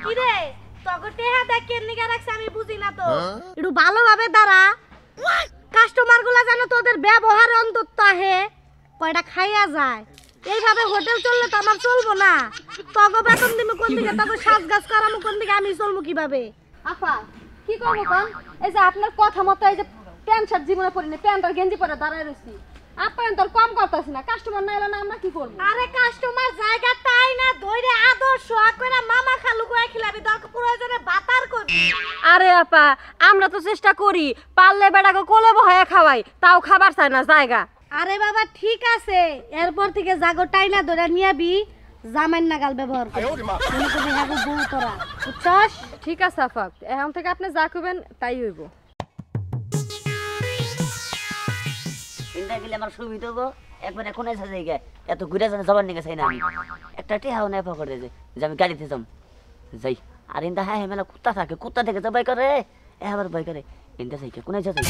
কি রে তোকে টেহা দেখে নিগা রাখছ আমি বুঝি না তো একটু ভালোভাবে দাঁড়া কাস্টমার গুলা জানো তোদের ব্যবহার অন্তত আহে কয়টা খাইয়া যায় এইভাবে হোটেল চললে তো আমার চলবো না তোকে বেতন দিমু কোন দিকে তোকে সাজগাজ করামু কোন দিকে আমি চলবো কিভাবে আপা কি করব কোন এই যে আপনার কথা মতো এই যে প্যান্ট শার্ট জীবনে পরিনি প্যান্ট আর গেঞ্জি পরে দাঁড়ায় রইছি আপনি তো কম করতেছ না কাস্টমার না এলো না আমরা কি করব আরে কাস্টমার জায়গা তাই না ধইরে আদর্শ কইরা মামা খালু কই খিলাবি দরকার প্রয়োজনে বাতার করবি আরে আপা আমরা তো চেষ্টা করি পারলে বেটাকে কোলে বহায়া খাওয়াই তাও খাবার চায় না জায়গা আরে বাবা ঠিক আছে এরপর থেকে জাগো টাইনা ধরে নিয়াবি জামাইন নাগাল ব্যবহার করবি তুমি কবি হাগু বউ তোরা বুঝছস ঠিক আছে আপা এখন থেকে আপনি যা কইবেন তাই হইব ইন্দা গেলে আমার সুবিধা হবো একবার এখন এসে যাই গে এত ঘুরে জানে জবান নিয়ে চাই না আমি একটা টেহাও নাই পকেট যে আমি গাড়িতে যাম যাই আর ইন্দা হ্যাঁ মেলা কুত্তা থাকে কুত্তা থেকে তো ভয় করে আবার ভয় করে ইন্দা যাই কোন এসে যাই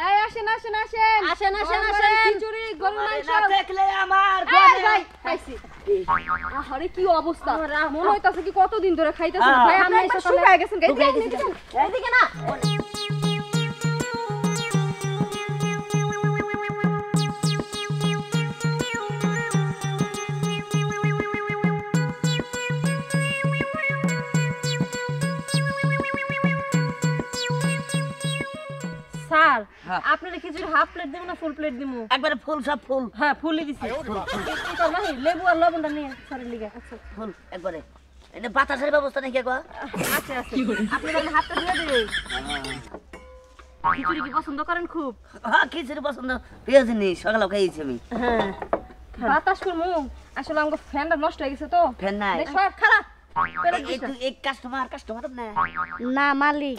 এই আসেন আসেন আসেন আসেন আসেন আসেন খিচুড়ি গরুর মাংস না দেখলে আমার এই ভাই খাইছি আরে কি অবস্থা মনে হইতাছে কি কতদিন ধরে খাইতেছেন ভাই আপনি এসে শুকায় গেছেন এইদিকে না স্যার আপনারা খিচুড়ি হাফ প্লেট দেব না ফুল প্লেট দিমু একবারে ফুল সব ফুল হ্যাঁ ফুলই দিছি এটা নাই লেবু আর লবণটা নিয়ে স্যারের লিগে আচ্ছা ফুল একবারে এনে বাতাসের ব্যবস্থা নাকি গো আচ্ছা আচ্ছা আপনি আমার হাতটা দিয়ে দিন খিচুড়ি কি পছন্দ করেন খুব হ্যাঁ খিচুড়ি পছন্দ প্রিয় জিনিস সকালে খাইছি আমি হ্যাঁ বাতাস করমু আসলে আমার ফ্যানটা নষ্ট হয়ে গেছে তো ফ্যান নাই দেখ সব খারাপ এই তুই এক কাস্টমার না না মালিক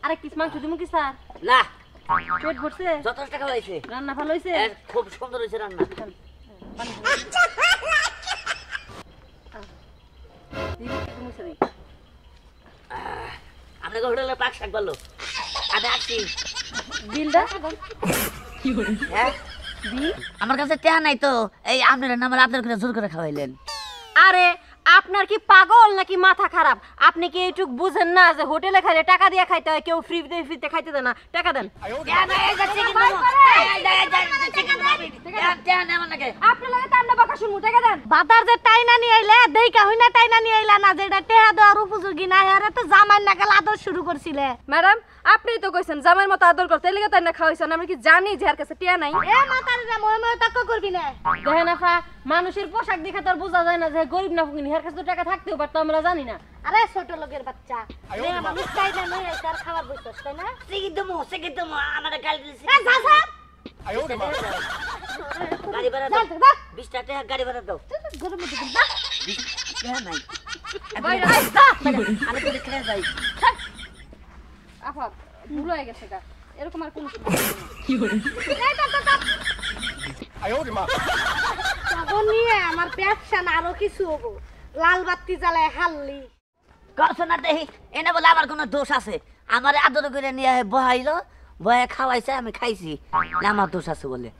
আরেক পিস মাংস দিমু কি স্যার না পেট ভরছে যথেষ্ট টাকা হয়েছে রান্না ভালো হইছে খুব সুন্দর হয়েছে রান্না আপনাকে হোটেলে পাক শাক বললো আমি আসছি বিলটা হ্যাঁ আমার কাছে টেহা নাই তো এই আপনার নাম আপনার করে জোর করে খাওয়াইলেন আরে আপনার কি পাগল নাকি মাথা খারাপ আপনি কি এইটুক বুঝেন না যে হোটেলে খাইলে টাকা দিয়ে খাইতে হয় কেউ ফ্রিতে খাইতে দেয় না টাকা দেন আপনি লাগে তান্ডা বাকা শুনমু টাকা দেন বাতার যে টাইনা নিয়ে আইলে দেইকা হইনা টাইনা নিয়ে আইলা না যেটা টেহা দেওয়ার উপযোগী না আরে তো জামাইন নাগাল আদর শুরু করছিলে ম্যাডাম আপনি তো কইছেন জামাইয়ের মতো আদর করতে এলিগে তাই না খাওয়াইছেন আমি কি জানি যে আর কাছে টিয়া নাই এ মাতার রে মই মই তক্ক করবি না দেখেন আফা মানুষের পোশাক দেখে তো আর বোঝা যায় না যে গরিব না ফকির এর কাছে তো টাকা থাকতেও পারতো আমরা জানি না আরে ছোট লোকের বাচ্চা রে মানুষ টাইনা নই আইছে আর খাবার বইছস তাই না সিগিদমু আমার গাড়ি দিছি এ যা যা গাড়ি ভাড়া যা দাও যা 20 টাকা গাড়ি ভাড়া দাও গরম মধ্যে যা টেহা নাই বাইরে আমি তো দেখে যাই আফা ভুল হয়ে গেছে গা এরকম আর কোন তখন নিয়ে আমার ব্যবসা না আরো কিছু হবো লাল বাতি জ্বালায় হাল্লি করছো না দেখি এনে বলে আমার কোনো দোষ আছে আমার আদর করে নিয়ে বহাইলো বয়ে খাওয়াইছে আমি খাইছি না আমার দোষ আছে বলে